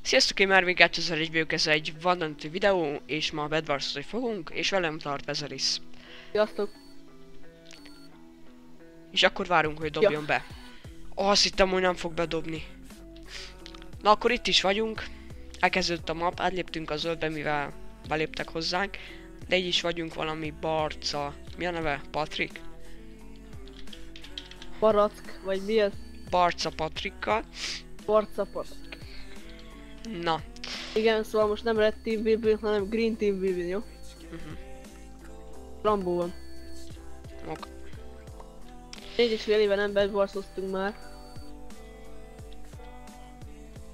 Sziasztok, én Marvin 2001 vagyok, ez egy vadonatúj videó, és ma bedvarszozni fogunk, és velem tart Vezeris. Sziasztok! És akkor várunk, hogy dobjon be. Azt hittem, hogy nem fog bedobni. Na akkor itt is vagyunk. Elkezdődött a map, átléptünk a zöldbe, mivel beléptek hozzánk. De így is vagyunk valami Barca... Mi a neve? Patrik? Barack, vagy mi ez? Barca Patrikkal. Barcapat. Na. Igen, szóval most nem Red Team Vivi, hanem Green Team Vivi, jó? Rambó van. Ok. 4,5 éve nem bedvarszoztunk már.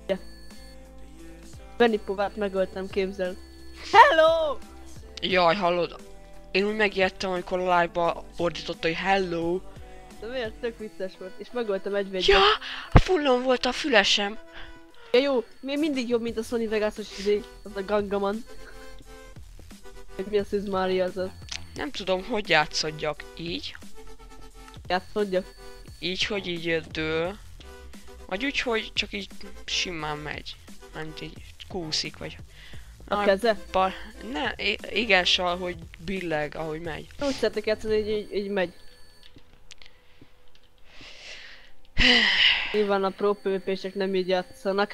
Yeah. Benny Povát megöltem, képzeld. Hello! Jaj, hallod? Én úgy megijedtem, amikor a live-ba ordította, hogy hello. De miért? Tök vicces volt. És megöltem egy védjét. Ja! A fullon volt a fülesem. Ja, jó, még mindig jobb, mint a Sony Vegas-os izé, az a Gangaman. Meg mi a Szűz Mária az az. Nem tudom, hogy játszodjak. Így? Játszodjak. Így, hogy így dől. Vagy úgy, hogy csak így simán megy. Nem így kúszik, vagy... A keze? Ne, igen, hogy billeg, ahogy megy. Úgy szeretnék játszani, hogy így megy. Nyilván a pro PvP-sek nem így játszanak.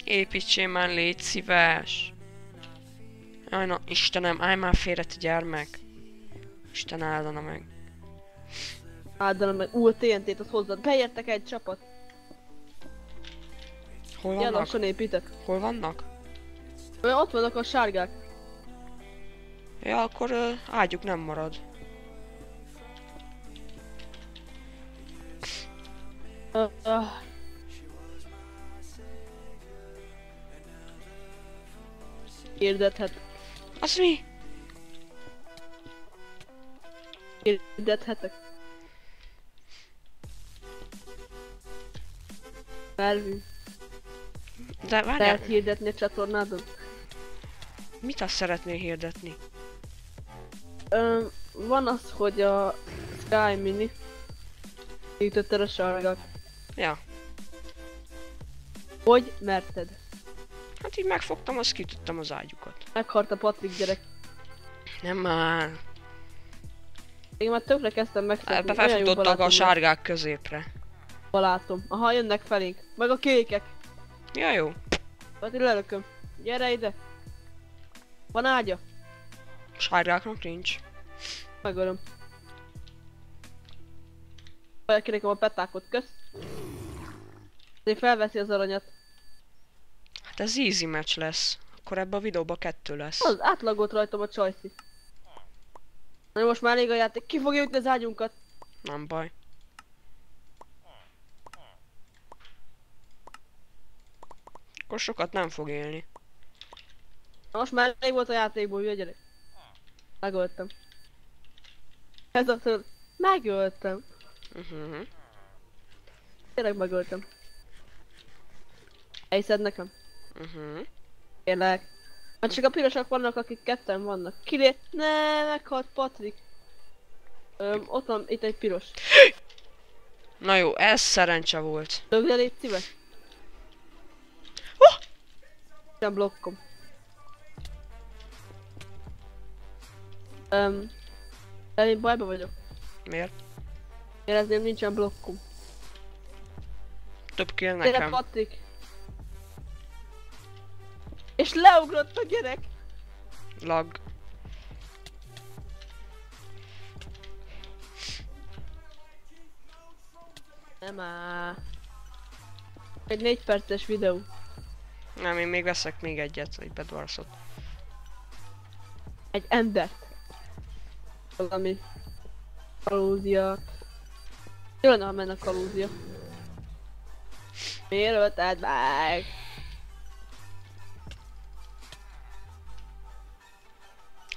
Építsél már, légy szíves. Jaj, na, Istenem, állj már félre, te gyermek. Isten áldana meg. Áldana meg. A TNT-t az hozzad. Beértek egy csapat. Hol Ilyen vannak? lassan építek. Hol vannak? Ott vannak a sárgák. Ja, akkor ágyuk nem marad. Hirdethet. Az mi? Hirdethetek. Melvin. De várjál, Lehet hirdetni a csatornádon? mit azt szeretnél hirdetni? Van az, hogy a Sky Mini ütötted a sárgák. Ja. Hogy merted? Hát így megfogtam, azt kitudtam az ágyukat. Meghalt a Patrik gyerek. Nem már. Én már tökre kezdtem megszokni. Ebbe Olyan jó felfutottak a barátom sárgák középre. barátom. Aha, jönnek felénk. Meg a kékek. Ja, jó. Pati lelököm. Gyere ide. Van ágya? Sárgáknak nincs. Megölöm. Valakinek a petákot, kösz. Azért felveszi az aranyat. Hát ez easy match lesz. Akkor ebbe a videóba 2 lesz. Az átlagolt rajtam a csajszi. Na most már elég a játék. Ki fogja ütni az ágyunkat? Nem baj. Akkor sokat nem fog élni. Na most már elég volt a játékból, hülye gyerek. Megöltem. Ez a től. Megöltem. Tényleg megöltem. Elhiszed nekem? Kérlek. Mert csak a pirosak vannak, akik ketten vannak. Ne, meghalt Patrik. Ott van itt egy piros. Na jó, ez szerencse volt. Lögd, légy szíves. Nem blokkom. De én bajba vagyok. Miért? Érezném, nincsen blokkom. Több kill Tényleg nekem. Patrik. És leugrott a gyerek. Lag. Nem áll. Egy 4 perces videó. Nem, én még veszek még egyet, egy bedvarszot. Egy embert. Valami kalózia. Jó lenne, ha menne a kalózia. Miért ölted meg?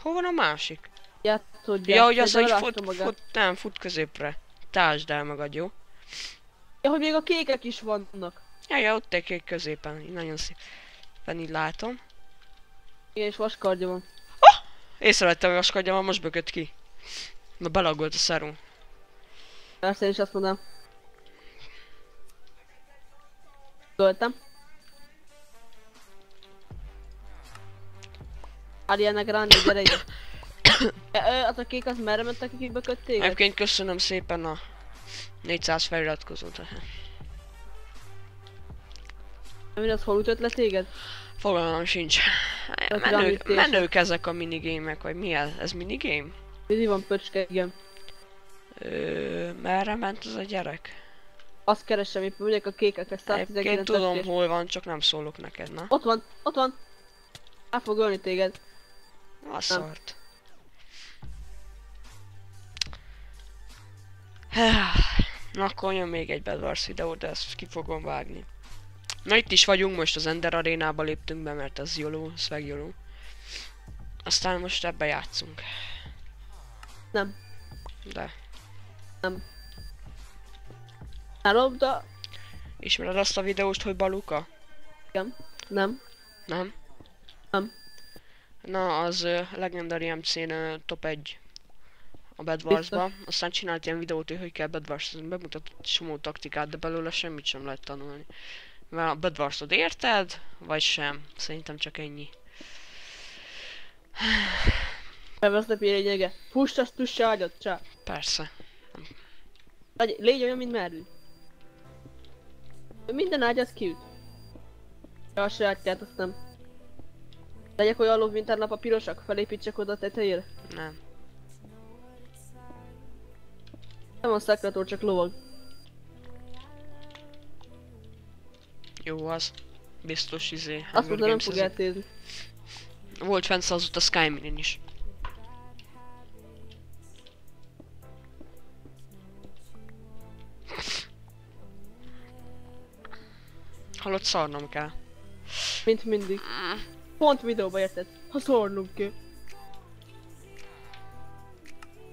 Hol van a másik? Játszódjál. Ja, hogy az, hogy Szerintem elásta magát. fut középre. Tásd el magad, jó? Ja, hogy még a kékek is vannak. Ja, ott egy kék középen, így nagyon szépen így látom. Igen, és vaskardja van. Észrevettem, hogy vaskadja van, most bökött ki. Na belagolt a szarom. Persze én is azt mondom. Töltem. Ariana Grande, gyere ide. Az a kék az merre mentek, akik beköt téged? Egyébként köszönöm szépen a 400 feliratkozót. Mi az, hol ütött le téged? Fogalmam sincs. Menők ezek a minigémek, vagy mi ez? Ez minigame? Mindig van pöcske, igen. Merre ment az a gyerek? Azt keresem, éppen megyek a kékekre, 119 Egyébként tudom, hol van, csak nem szólok neked, na? Ott van, ott van! El fog ölni téged. A szart. Na akkor jön még egy Bed Wars videó, de ezt ki fogom vágni. Na itt is vagyunk, most az Ender arénába léptünk be, mert az YOLO, swag YOLO. Aztán most ebbe játszunk. Nem. De. Nem. Elobda. Ismered azt a videóst, hogy Baluka? Igen. Nem. Nem? Nem. Na, az Legendary MC-n top 1 a Bed Wars-ba. Aztán csinált ilyen videót, hogy kell Bed Wars-t, bemutatott csomó taktikát, de belőle semmit sem lehet tanulni. Mert a Bed Wars-od érted, vagy sem? Szerintem csak ennyi. Felvesznek mi lényege. Pussd azt, tussa agyat, csá. Persze. Légy olyan, mint Merlin. Minden ágyat kiüt. Ja, a sajátját azt nem. Legyek olyan lov, mint a pirosak, felépítsek oda a tetejére. Nem. Nem a szekretor, csak lovag. Jó az. Biztos Azt mondta, nem fog eltérni. Volt fent az a Skyminin is. Hallott, szarnom kell. Mint mindig. Pont videóba érted? Ha szarnunk kell.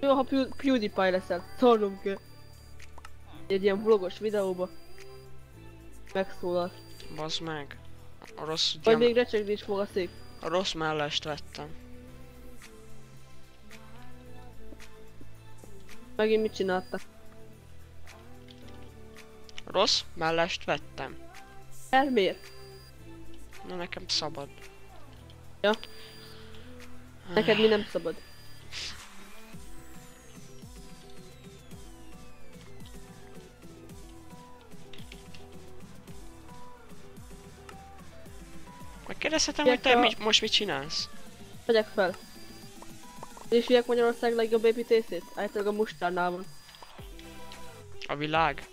Jó, ha PewDiePie leszel. Szarnunk kell. Egy ilyen vlogos videóba. Megszólal. Bazd meg. A rossz Vagy még recsegni is fog a szék. A rossz mellest vettem. Megint mit csináltak? Rossz mellest vettem. El miért? Na nekem szabad. Ja. Neked mi nem szabad? Megkérdezhetem, hogy te most mit csinálsz? Megyek fel. Ismerjek Magyarország legjobb építészét? Általában a Mustárnál van. A világ?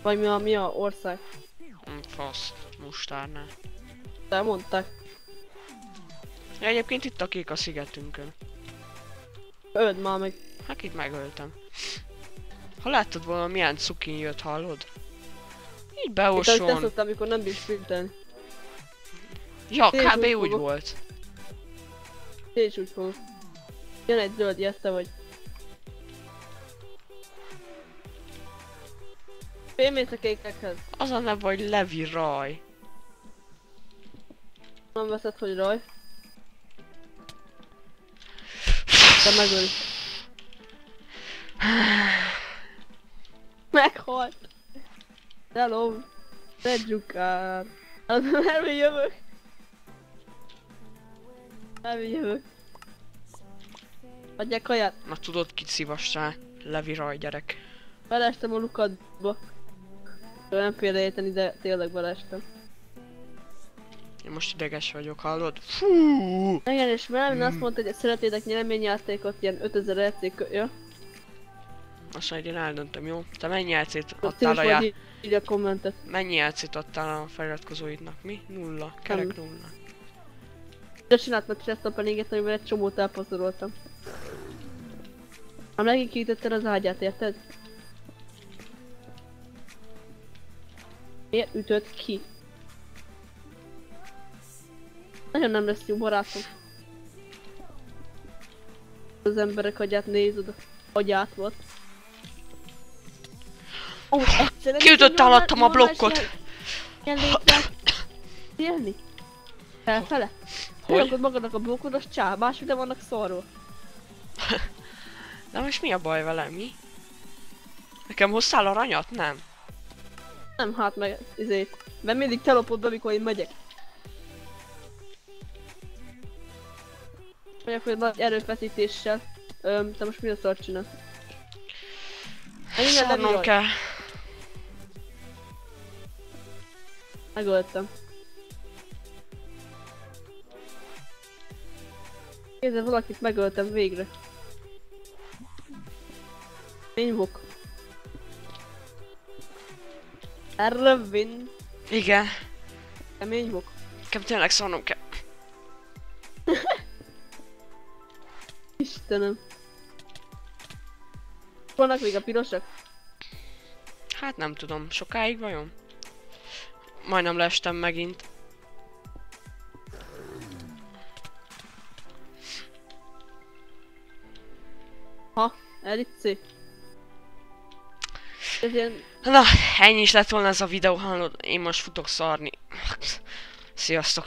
Vagy mi a ország? Fasz. Mustárnál. Elmondták. Ja, egyébként itt a kék a szigetünkön. Öld már meg. Hát itt megöltem. Ha láttad volna milyen cukin jött, hallod? Így Itt beoson. azt szoktam, amikor nem bírs sprintelni. Ja, Én kb. úgy úgy fogok. volt. Én is úgy fogok. Jön egy zöld, jeszte vagy. Félmész a kékekhez. Az a neve, hogy Levi Raj. Nem veszed, hogy raj. Te megöl. Meghalt. Ne lov. Ne dzsukár. Elmi jövök. Elmi jövök. Adják kaját. Na tudod, kit szívassál? Levi Raj, gyerek. Beleestem a lukadba. Nem félreérteni, de tényleg beleestem. Én most ideges vagyok, hallod? Fú! Igen, és Melvin azt mondta, hogy szeretnétek nyereményjátékot, ilyen 5000 RC ja? Azt majd én eldöntöm, jó? Te mennyi jelcét Ott adtál is majd így a kommentet. Mennyi jelcét adtál a feliratkozóidnak? Mi? Nulla. Kerek nulla. De csináltam chest openinget, amivel egy csomót elpazaroltam. Ha megint kiütötted az ágyát, érted? Miért ütött ki? Nagyon nem lesz jó barátom. Az emberek agyát nézed, agyát volt. Ó, egyszerűen... Kiütötte alattam a blokkot! Ilyen létrát... Élni? Felfele? Hogy? Hogy? Magadnak a blokkod, az csá, mások de vannak szarról. De most mi a baj vele, mi? Nekem hoztál aranyat? Nem. Nem, hát meg izét. Mert mindig te lopod be, amikor én megyek. Mondják, hogy nagy erőfeszítéssel. Te most mi a szart csinálsz? Szarnom kell. Megöltem. Kézzel valakit megöltem végre. Fényvok. Ervin. Igen. Kemény vok. Nekem tényleg szarnom kell. Istenem. Vannak még a pirosak? Hát nem tudom, sokáig vajon? Majdnem leestem megint. Ha, Erici. Ez ilyen... Na, ennyi is lett volna ez a videó, hallod? Én most futok szarni. Sziasztok!